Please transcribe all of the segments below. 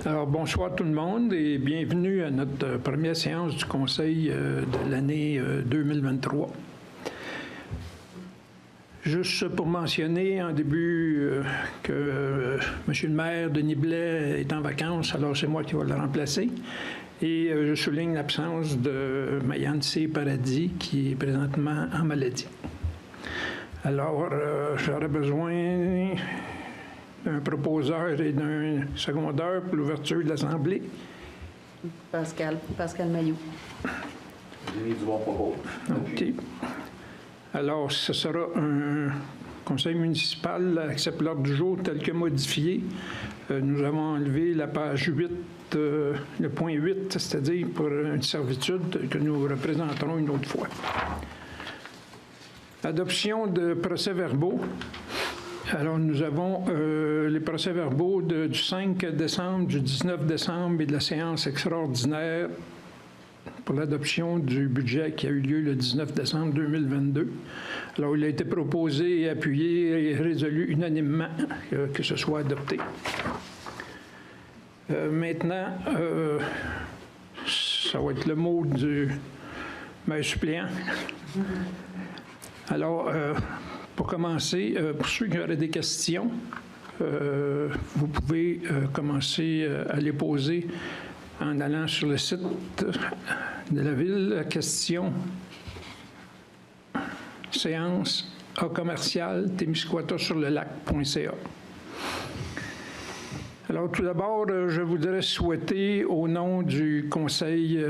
Alors, bonsoir tout le monde et bienvenue à notre première séance du Conseil de l'année 2023. Juste pour mentionner en début que M. le maire Denis Blais est en vacances, alors c'est moi qui vais le remplacer. Et je souligne l'absence de Mayanne C. Paradis, qui est présentement en maladie. Alors, j'aurais besoin d'un proposeur et d'un secondeur pour l'ouverture de l'Assemblée. Pascal Mailloux. Denis Dumont propose. OK. Alors, ce sera un conseil municipal accepte l'ordre du jour tel que modifié. Nous avons enlevé la page 8, le point 8, c'est-à-dire pour une servitude que nous représenterons une autre fois. Adoption de procès-verbaux. Alors, nous avons les procès-verbaux du 5 décembre, du 19 décembre et de la séance extraordinaire pour l'adoption du budget qui a eu lieu le 19 décembre 2022. Alors, il a été proposé et appuyé et résolu unanimement que ce soit adopté. Maintenant, ça va être le mot du maire suppléant. Alors, pour commencer, pour ceux qui auraient des questions, vous pouvez commencer à les poser en allant sur le site de la Ville. La question séance A commercial témiscouata-sur-le-lac.ca. Alors, tout d'abord, je voudrais souhaiter, au nom du Conseil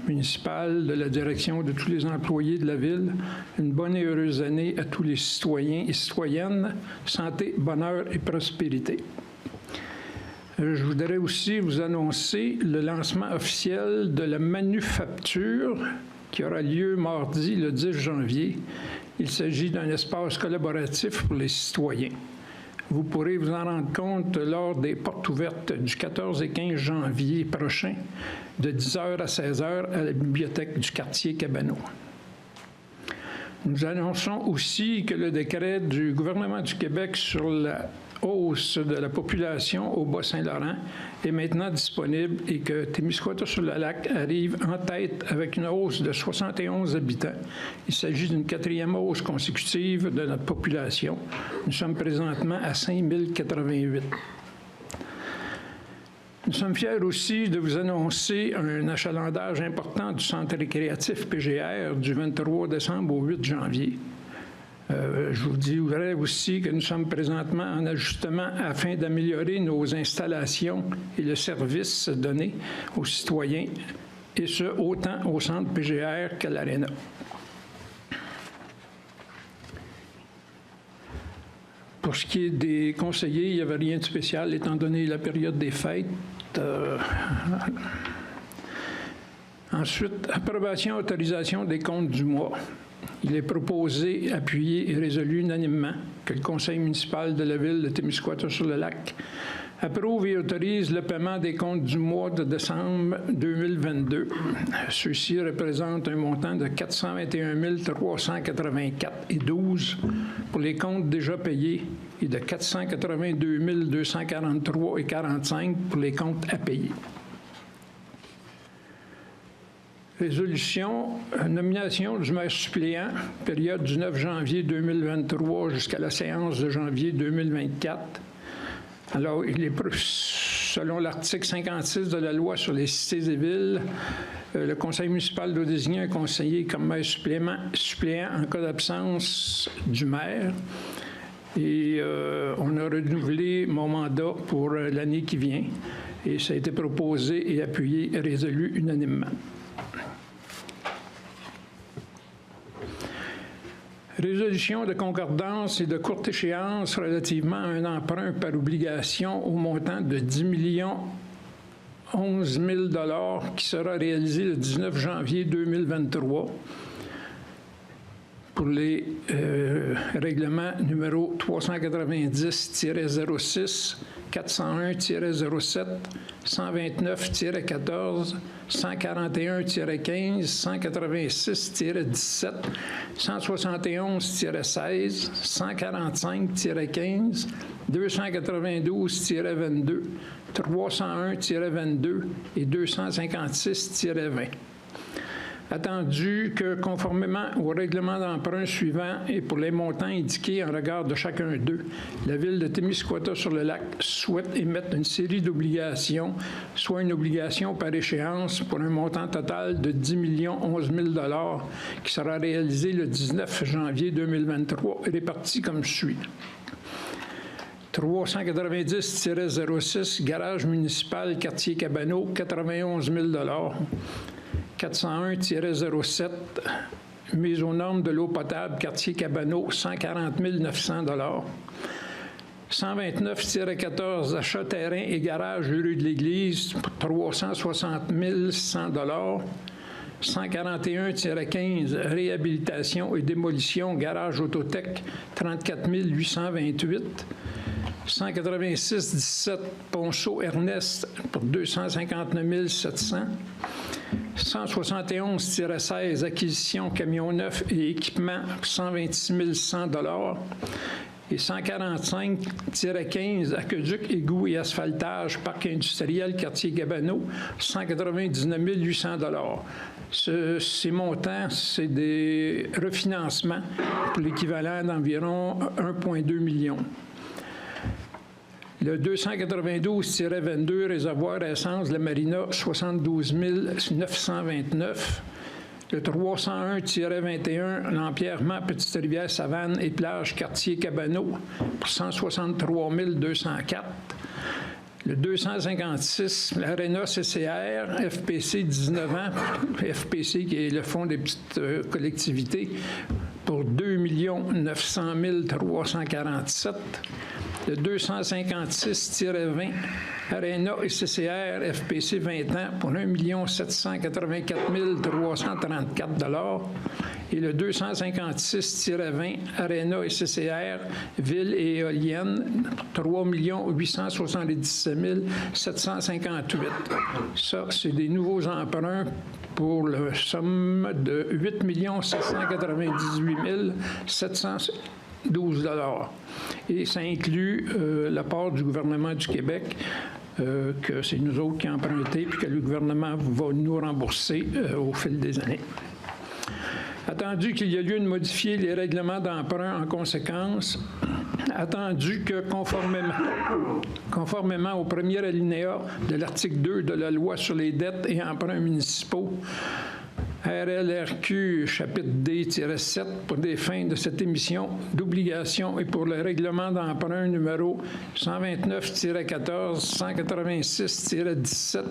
municipal, de la direction, de tous les employés de la Ville, une bonne et heureuse année à tous les citoyens et citoyennes, santé, bonheur et prospérité. Je voudrais aussi vous annoncer le lancement officiel de la manufacture qui aura lieu mardi, le 10 janvier. Il s'agit d'un espace collaboratif pour les citoyens. Vous pourrez vous en rendre compte lors des portes ouvertes du 14 et 15 janvier prochain, de 10h à 16h à la bibliothèque du quartier Cabano. Nous annonçons aussi que le décret du gouvernement du Québec sur la hausse de la population au Bas-Saint-Laurent est maintenant disponible et que Témiscouata-sur-le-Lac arrive en tête avec une hausse de 71 habitants. Il s'agit d'une 4e hausse consécutive de notre population. Nous sommes présentement à 5088. Nous sommes fiers aussi de vous annoncer un achalandage important du centre récréatif PGR du 23 décembre au 8 janvier. Je vous dirais aussi que nous sommes présentement en ajustement afin d'améliorer nos installations et le service donné aux citoyens, et ce, autant au centre PGR qu'à l'Aréna. Pour ce qui est des conseillers, il n'y avait rien de spécial, étant donné la période des fêtes. Ensuite, approbation, autorisation des comptes du mois. Il est proposé, appuyé et résolu unanimement que le Conseil municipal de la Ville de Témiscouata-sur-le-Lac approuve et autorise le paiement des comptes du mois de décembre 2022. Ceux-ci représentent un montant de 421 384,12 pour les comptes déjà payés et de 482 243,45 pour les comptes à payer. Résolution, nomination du maire suppléant, période du 9 janvier 2023 jusqu'à la séance de janvier 2024. Alors, il est selon l'article 56 de la loi sur les cités et villes, le conseil municipal doit désigner un conseiller comme maire suppléant en cas d'absence du maire. Et on a renouvelé mon mandat pour l'année qui vient. Et ça a été proposé et appuyé et résolu unanimement. Résolution de concordance et de courte échéance relativement à un emprunt par obligation au montant de 10 011 000 $ qui sera réalisé le 19 janvier 2023 pour les règlements numéro 390-06, 401-07, 129-14, 141-15, 186-17, 171-16, 145-15, 292-22, 301-22 et 256-20. Attendu que, conformément au règlement d'emprunt suivant et pour les montants indiqués en regard de chacun d'eux, la Ville de Témiscouata-sur-le-Lac souhaite émettre une série d'obligations, soit une obligation par échéance pour un montant total de 10 011 000 $ qui sera réalisé le 19 janvier 2023 et réparti comme suit. 390-06, garage municipal, quartier Cabano, 91 000 $. 401-07, mise aux normes de l'eau potable, quartier Cabano, 140 900 $. 129-14, achat terrain et garage rue de l'Église, 360 100 $. 141-15, réhabilitation et démolition, garage Autotech, 34 828. 186-17, Ponceau Ernest, pour 259 700. 171-16, acquisition camion neuf et équipement, 126 100 $. Et 145-15, aqueduc, égout et asphaltage, parc industriel, quartier Gabano, 199 800 $. Ces montants, c'est des refinancements pour l'équivalent d'environ 1,2 million. Le 292-22, réservoir essence de la Marina, 72 929. Le 301-21, l'empierrement Petite-Rivière-Savane et plage quartier Cabano, pour 163 204. Le 256, l'Arena CCR, FPC 19 ans, FPC qui est le Fonds des petites collectivités, pour 2 900 347. Le 256-20, Arena et CCR, FPC 20 ans, pour 1 784 334 $. Et le 256-20, Arena et CCR, Ville et éolienne, 3 877 758. Ça, c'est des nouveaux emprunts pour la somme de 8 798 712 $. Et ça inclut l'apport du gouvernement du Québec, que c'est nous autres qui avons emprunté, puis que le gouvernement va nous rembourser au fil des années. Attendu qu'il y a lieu de modifier les règlements d'emprunt en conséquence, attendu que conformément au premier alinéa de l'article 2 de la Loi sur les dettes et emprunts municipaux, RLRQ, chapitre D-7, pour des fins de cette émission d'obligation et pour le règlement d'emprunt numéro 129-14, 186-17,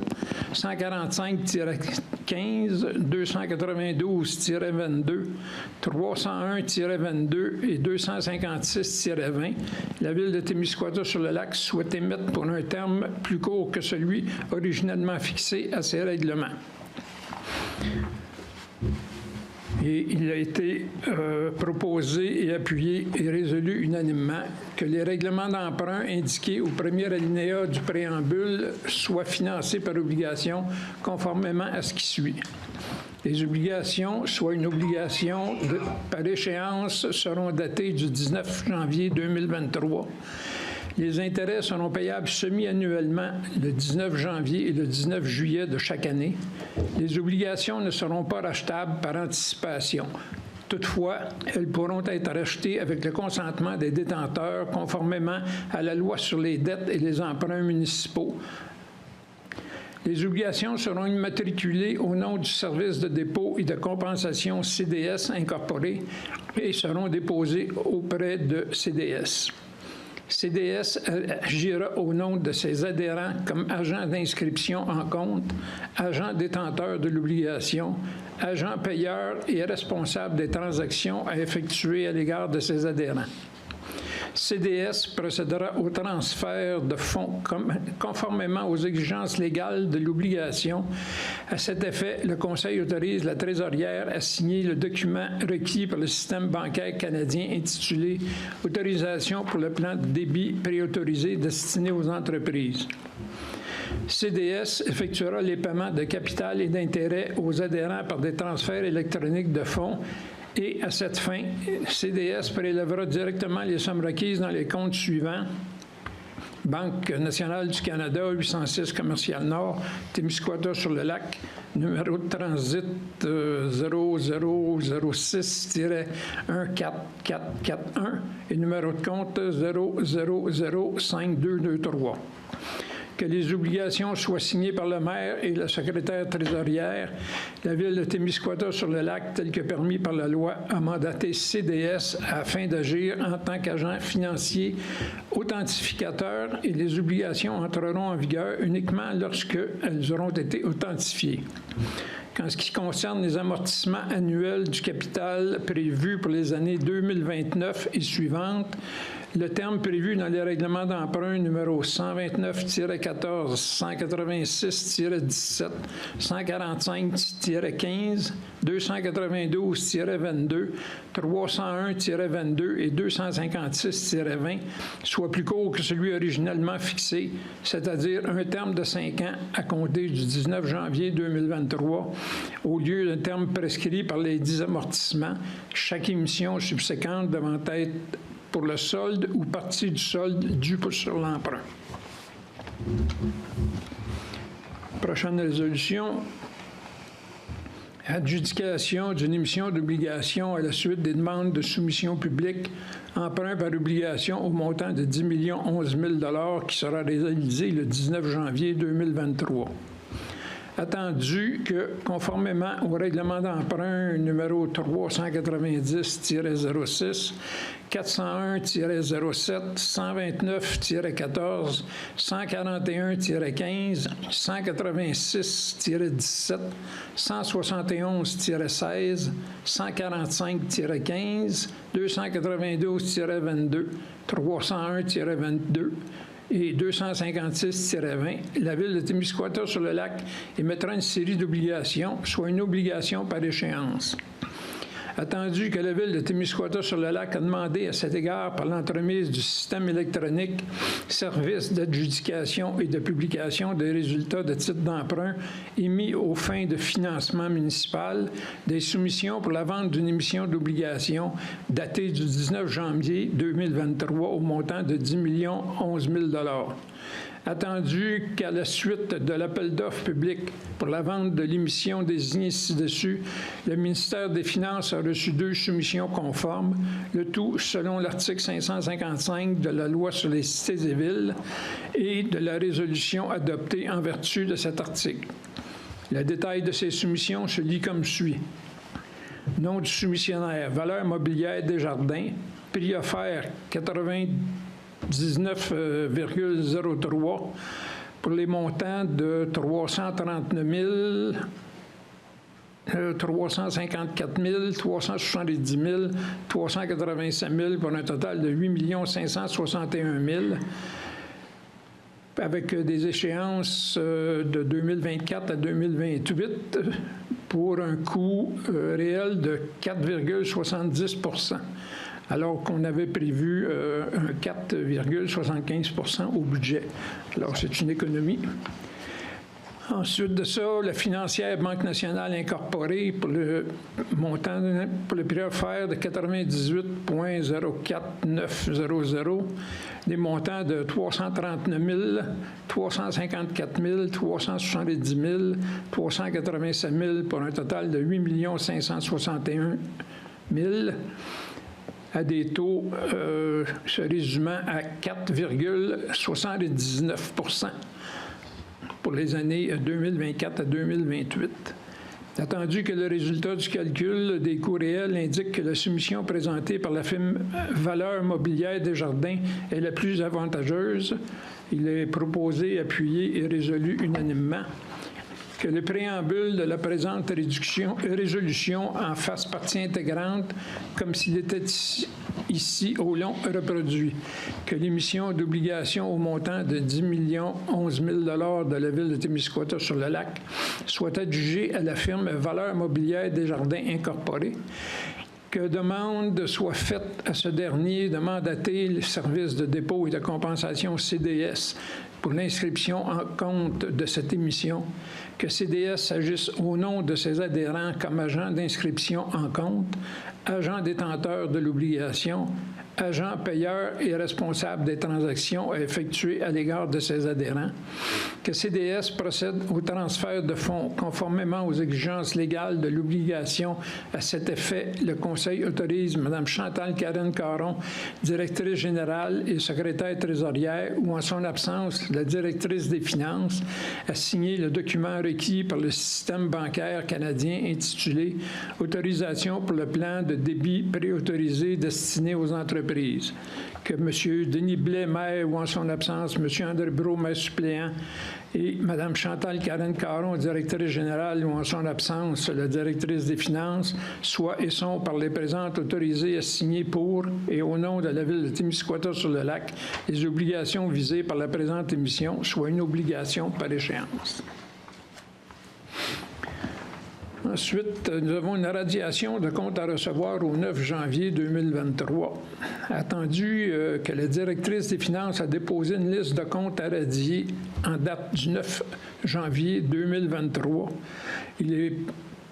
145-15, 292-22, 301-22 et 256-20, la Ville de Témiscouata-sur-le-Lac souhaite émettre pour un terme plus court que celui originellement fixé à ces règlements. Et il a été proposé et appuyé et résolu unanimement que les règlements d'emprunt indiqués au premier alinéa du préambule soient financés par obligation conformément à ce qui suit. Les obligations, soit une obligation par échéance, seront datées du 19 janvier 2023. Les intérêts seront payables semi-annuellement le 19 janvier et le 19 juillet de chaque année. Les obligations ne seront pas rachetables par anticipation. Toutefois, elles pourront être rachetées avec le consentement des détenteurs conformément à la Loi sur les dettes et les emprunts municipaux. Les obligations seront immatriculées au nom du Service de dépôt et de compensation CDS incorporé et seront déposées auprès de CDS. CDS agira au nom de ses adhérents comme agent d'inscription en compte, agent détenteur de l'obligation, agent payeur et responsable des transactions à effectuer à l'égard de ses adhérents. CDS procédera au transfert de fonds conformément aux exigences légales de l'obligation. À cet effet, le Conseil autorise la trésorière à signer le document requis par le système bancaire canadien intitulé « Autorisation pour le plan de débit préautorisé destiné aux entreprises ». CDS effectuera les paiements de capital et d'intérêts aux adhérents par des transferts électroniques de fonds et, à cette fin, CDS prélèvera directement les sommes requises dans les comptes suivants. Banque nationale du Canada, 806 Commercial Nord, Témiscouata-sur-le-Lac, numéro de transit 0006-14441 et numéro de compte 0005223. Que les obligations soient signées par le maire et la secrétaire trésorière. La Ville de Témiscouata-sur-le-Lac, tel que permis par la loi, a mandaté CDS afin d'agir en tant qu'agent financier authentificateur et les obligations entreront en vigueur uniquement lorsqu'elles auront été authentifiées. En ce qui concerne les amortissements annuels du capital prévus pour les années 2029 et suivantes, le terme prévu dans les règlements d'emprunt numéro 129-14, 186-17, 145-15, 292-22, 301-22 et 256-20 soit plus court que celui originellement fixé, c'est-à-dire un terme de 5 ans à compter du 19 janvier 2023, au lieu d'un terme prescrit par les 10 amortissements, chaque émission subséquente devant être pour le solde ou partie du solde dû sur l'emprunt. Prochaine résolution. Adjudication d'une émission d'obligation à la suite des demandes de soumission publique, emprunt par obligation au montant de 10 011 000 qui sera réalisé le 19 janvier 2023. Attendu que, conformément au règlement d'emprunt numéro 390-06, 401-07, 129-14, 141-15, 186-17, 171-16, 145-15, 292-22, 301-22, et 256-20, la Ville de Témiscouata-sur-le-Lac émettra une série d'obligations, soit une obligation par échéance. Attendu que la Ville de Témiscouata-sur-le-Lac a demandé à cet égard par l'entremise du système électronique service d'adjudication et de publication des résultats de titres d'emprunt émis aux fins de financement municipal, des soumissions pour la vente d'une émission d'obligations datée du 19 janvier 2023 au montant de 10 011 000 $. Attendu qu'à la suite de l'appel d'offres public pour la vente de l'émission désignée ci-dessus, le ministère des Finances a reçu 2 soumissions conformes, le tout selon l'article 555 de la Loi sur les cités et villes et de la résolution adoptée en vertu de cet article. Le détail de ces soumissions se lit comme suit. Nom du soumissionnaire, valeur mobilière Desjardins, prix offert 19,03 pour les montants de 339 000, 354 000, 370 000, 385 000 pour un total de 8 561 000 avec des échéances de 2024 à 2028 pour un coût réel de 4,70 %. Alors qu'on avait prévu un 4,75 % au budget. Alors, c'est une économie. Ensuite de ça, la financière Banque nationale incorporée pour le montant, pour le prix offert de 98,04900, des montants de 339 000, 354 000, 370 000, 387 000 pour un total de 8 561 000 à des taux se résumant à 4,79 % pour les années 2024 à 2028. Attendu que le résultat du calcul des coûts réels indique que la soumission présentée par la firme Valeur mobilière Desjardins est la plus avantageuse, il est proposé, appuyé et résolu unanimement que le préambule de la présente résolution en fasse partie intégrante comme s'il était ici au long reproduit, que l'émission d'obligations au montant de 10 011 000 $ de la Ville de Témiscouata-sur-le-Lac soit adjugée à la firme Valeur mobilière Desjardins incorporée, que demande soit faite à ce dernier de mandater les services de dépôt et de compensation CDS pour l'inscription en compte de cette émission, que CDS agisse au nom de ses adhérents comme agent d'inscription en compte, agent détenteur de l'obligation, agent payeur et responsable des transactions à effectuer à l'égard de ses adhérents, que CDS procède au transfert de fonds conformément aux exigences légales de l'obligation. À cet effet, le Conseil autorise Mme Chantal Karen-Caron, directrice générale et secrétaire trésorière, ou en son absence, la directrice des finances, à signer le document requis par le système bancaire canadien intitulé « Autorisation pour le plan de débit préautorisé destiné aux entreprises », que M. Denis Blais, maire, ou en son absence, M. André Brault, maire suppléant, et Mme Chantal Karen-Caron, directrice générale, ou en son absence, la directrice des finances, soient et sont par les présentes autorisés à signer pour et au nom de la Ville de Témiscouata-sur-le-Lac les obligations visées par la présente émission, soit une obligation par échéance. Ensuite, nous avons une radiation de compte à recevoir au 9 janvier 2023. Attendu que la directrice des finances a déposé une liste de comptes à radier en date du 9 janvier 2023, il est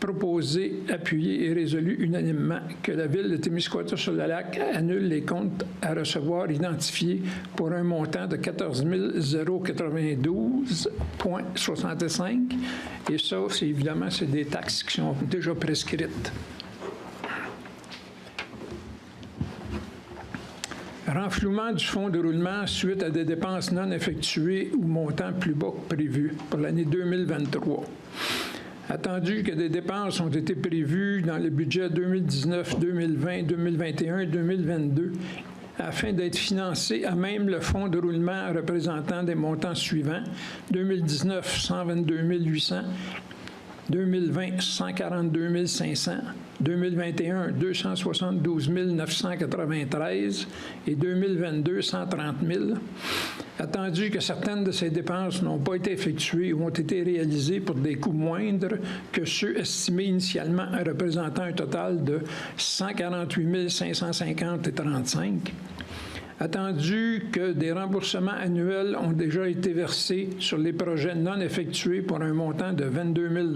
proposé, appuyé et résolu unanimement que la Ville de Témiscouata-sur-le-Lac annule les comptes à recevoir identifiés pour un montant de 14 092,65 et ça, c'est évidemment, c'est des taxes qui sont déjà prescrites. Renflouement du fonds de roulement suite à des dépenses non effectuées ou montant plus bas que prévu pour l'année 2023. Attendu que des dépenses ont été prévues dans le budget 2019, 2020, 2021 et 2022 afin d'être financées à même le fonds de roulement représentant des montants suivants: 2019, 122 800, 2020, 142 500, 2021, 272 993 et 2022, 130 000. Attendu que certaines de ces dépenses n'ont pas été effectuées ou ont été réalisées pour des coûts moindres que ceux estimés initialement représentant un total de 148 550,35. Attendu que des remboursements annuels ont déjà été versés sur les projets non effectués pour un montant de 22 000 $,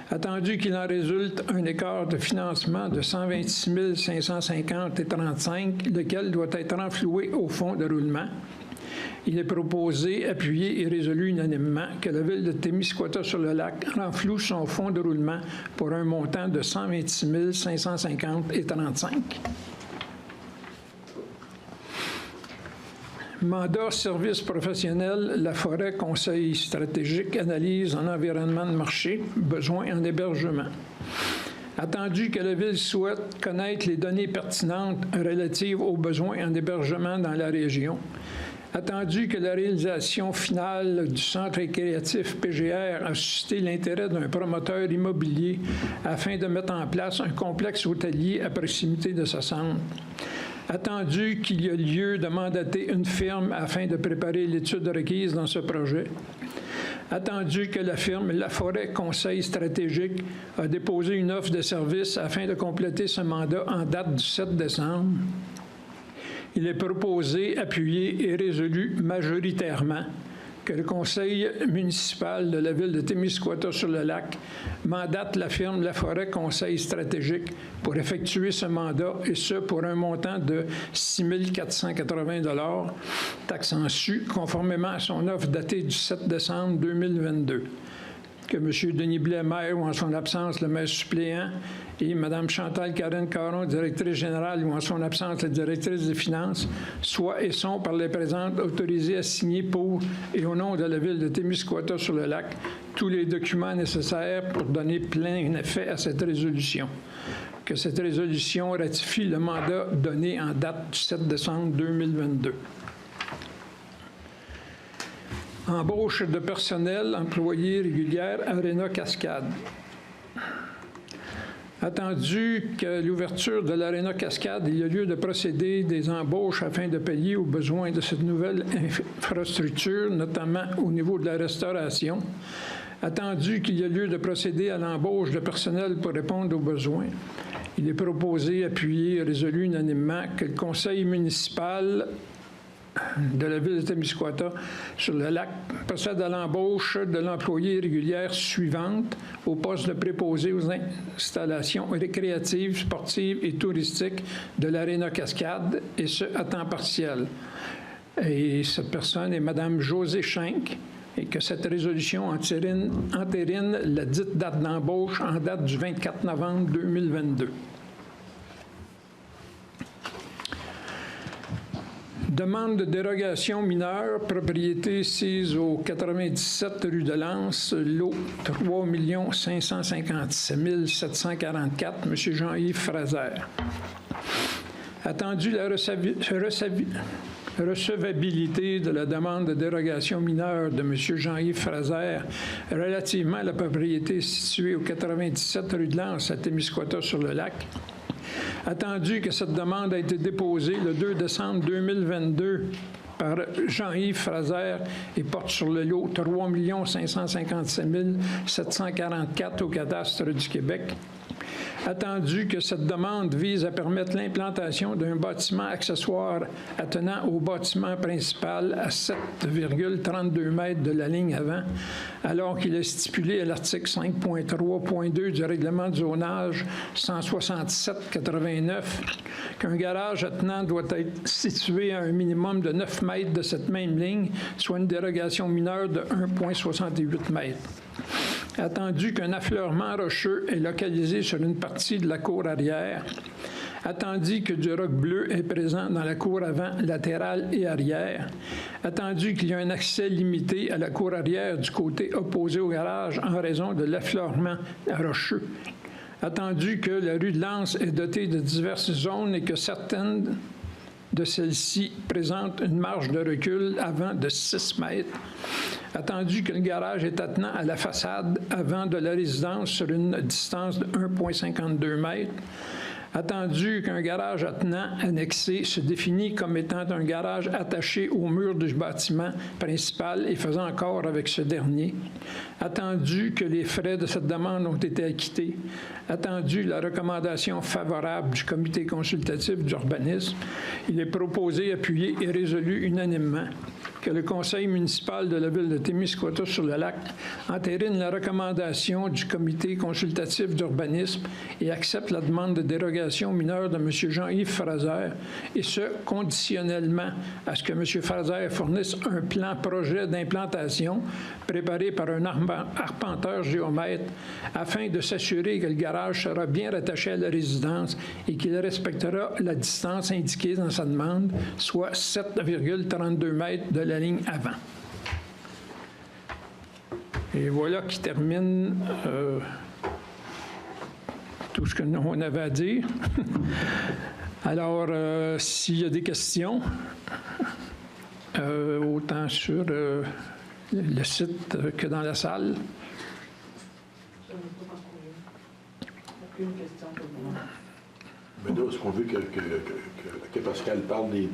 attendu qu'il en résulte un écart de financement de 126 550,35, lequel doit être renfloué au fonds de roulement, il est proposé, appuyé et résolu unanimement que la Ville de Témiscouata-sur-le-Lac renfloue son fonds de roulement pour un montant de 126 550,35. Mandat service professionnel, la forêt, conseil stratégique, analyse en environnement de marché, besoin en hébergement. Attendu que la Ville souhaite connaître les données pertinentes relatives aux besoins en hébergement dans la région, attendu que la réalisation finale du centre récréatif PGR a suscité l'intérêt d'un promoteur immobilier afin de mettre en place un complexe hôtelier à proximité de ce centre, attendu qu'il y a lieu de mandater une firme afin de préparer l'étude requise dans ce projet, attendu que la firme La Forêt Conseil stratégique a déposé une offre de service afin de compléter ce mandat en date du 7 décembre, il est proposé, appuyé et résolu majoritairement que le conseil municipal de la Ville de Témiscouata-sur-le-Lac mandate la firme La Forêt Conseil stratégique pour effectuer ce mandat, et ce pour un montant de 6 480 $, taxe en su, conformément à son offre datée du 7 décembre 2022. Que M. Denis Blais, maire, ou en son absence, le maire suppléant, et Mme Chantal Karen-Caron, directrice générale, ou en son absence, la directrice des finances, soient et sont par les présentes autorisés à signer pour et au nom de la Ville de Témiscouata-sur-le-Lac tous les documents nécessaires pour donner plein effet à cette résolution. Que cette résolution ratifie le mandat donné en date du 7 décembre 2022. Embauche de personnel employé régulière Arena Cascade. Attendu qu'à l'ouverture de l'Arena Cascade, il y a lieu de procéder des embauches afin de payer aux besoins de cette nouvelle infrastructure, notamment au niveau de la restauration. Attendu qu'il y a lieu de procéder à l'embauche de personnel pour répondre aux besoins. Il est proposé, appuyé et résolu unanimement que le conseil municipal de la ville de Témiscouata sur le lac procède à l'embauche de l'employée régulière suivante au poste de préposé aux installations récréatives, sportives et touristiques de l'Aréna Cascade, et ce, à temps partiel. Et cette personne est Mme Josée Schenck, et que cette résolution entérine la dite date d'embauche en date du 24 novembre 2022. Demande de dérogation mineure, propriété sise au 97 rue de Lens, lot 3 557 744, M. Jean-Yves Fraser. Attendu la recevabilité de la demande de dérogation mineure de M. Jean-Yves Fraser relativement à la propriété située au 97 rue de Lens à Témiscouata-sur-le-Lac. Attendu que cette demande a été déposée le 2 décembre 2022 par Jean-Yves Fraser et porte sur le lot 3 557 744 au cadastre du Québec. Attendu que cette demande vise à permettre l'implantation d'un bâtiment accessoire attenant au bâtiment principal à 7,32 mètres de la ligne avant, alors qu'il est stipulé à l'article 5.3.2 du règlement de zonage 167-89 qu'un garage attenant doit être situé à un minimum de 9 mètres de cette même ligne, soit une dérogation mineure de 1,68 mètres. Attendu qu'un affleurement rocheux est localisé sur une partie de la cour arrière. Attendu que du roc bleu est présent dans la cour avant, latérale et arrière. Attendu qu'il y a un accès limité à la cour arrière du côté opposé au garage en raison de l'affleurement rocheux. Attendu que la rue de Lens est dotée de diverses zones et que certaines de celles-ci présentent une marge de recul avant de 6 mètres. Attendu que le garage est attenant à la façade avant de la résidence sur une distance de 1,52 mètres. Attendu qu'un garage attenant annexé se définit comme étant un garage attaché au mur du bâtiment principal et faisant accord avec ce dernier. Attendu que les frais de cette demande ont été acquittés. Attendu la recommandation favorable du comité consultatif d'urbanisme, il est proposé, appuyé et résolu unanimement que le conseil municipal de la ville de Témiscouata-sur-le-Lac entérine la recommandation du comité consultatif d'urbanisme et accepte la demande de dérogation mineure de M. Jean-Yves Fraser, et ce, conditionnellement à ce que M. Fraser fournisse un plan projet d'implantation préparé par un arpenteur géomètre afin de s'assurer que le garage sera bien rattaché à la résidence et qu'il respectera la distance indiquée dans sa demande, soit 7,32 mètres de la ligne avant. Et voilà qui termine tout ce que nous on avait à dire. Alors, s'il y a des questions, autant sur le site que dans la salle. Aucune question pour moi. Mais là, est-ce qu'on veut que Pascal parle des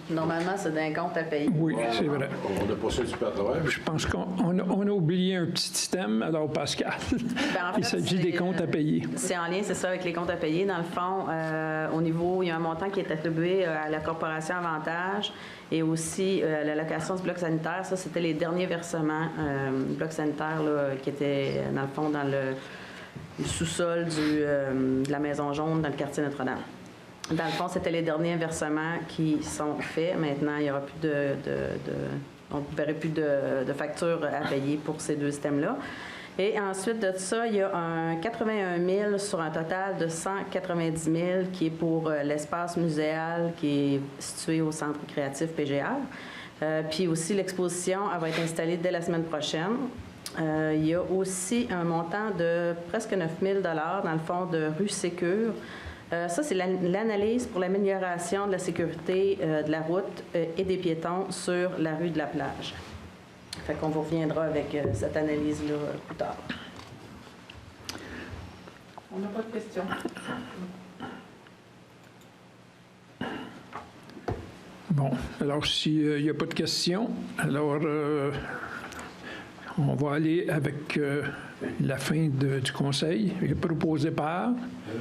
Normalement, c'est d'un compte à payer. Oui, c'est vrai. On n'a pas ça du patrimoine. Je pense qu'on a oublié un petit système. Alors, Pascal, En fait, il s'agit des comptes à payer. C'est en lien, c'est ça, avec les comptes à payer. Dans le fond, au niveau, il y a un montant qui est attribué à la Corporation Avantage et aussi la location du bloc sanitaire. Ça, c'était les derniers versements du bloc sanitaire là, qui était, dans le fond, dans le sous-sol de la Maison Jaune dans le quartier Notre-Dame. Dans le fond, c'était les derniers versements qui sont faits. Maintenant, il n'y aura plus on ne verrait plus de factures à payer pour ces deux systèmes-là. Et ensuite de ça, il y a un 81 000 sur un total de 190 000 qui est pour l'espace muséal qui est situé au Centre créatif PGR. Puis aussi, l'exposition, elle va être installée dès la semaine prochaine. Il y a aussi un montant de presque 9 000 dans le fond de rue Sécure. Ça, c'est l'analyse pour l'amélioration de la sécurité de la route et des piétons sur la rue de la Plage. Fait qu'on vous reviendra avec cette analyse-là plus tard. On n'a pas de questions. Bon, alors s'il n'y a pas de questions, alors On va aller avec la fin du conseil, proposé par,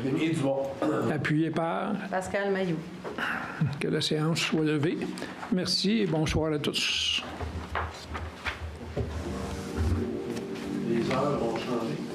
Rémi Dumont. appuyé par, Pascal Mailloux. que la séance soit levée. Merci et bonsoir à tous. Les heures vont changer.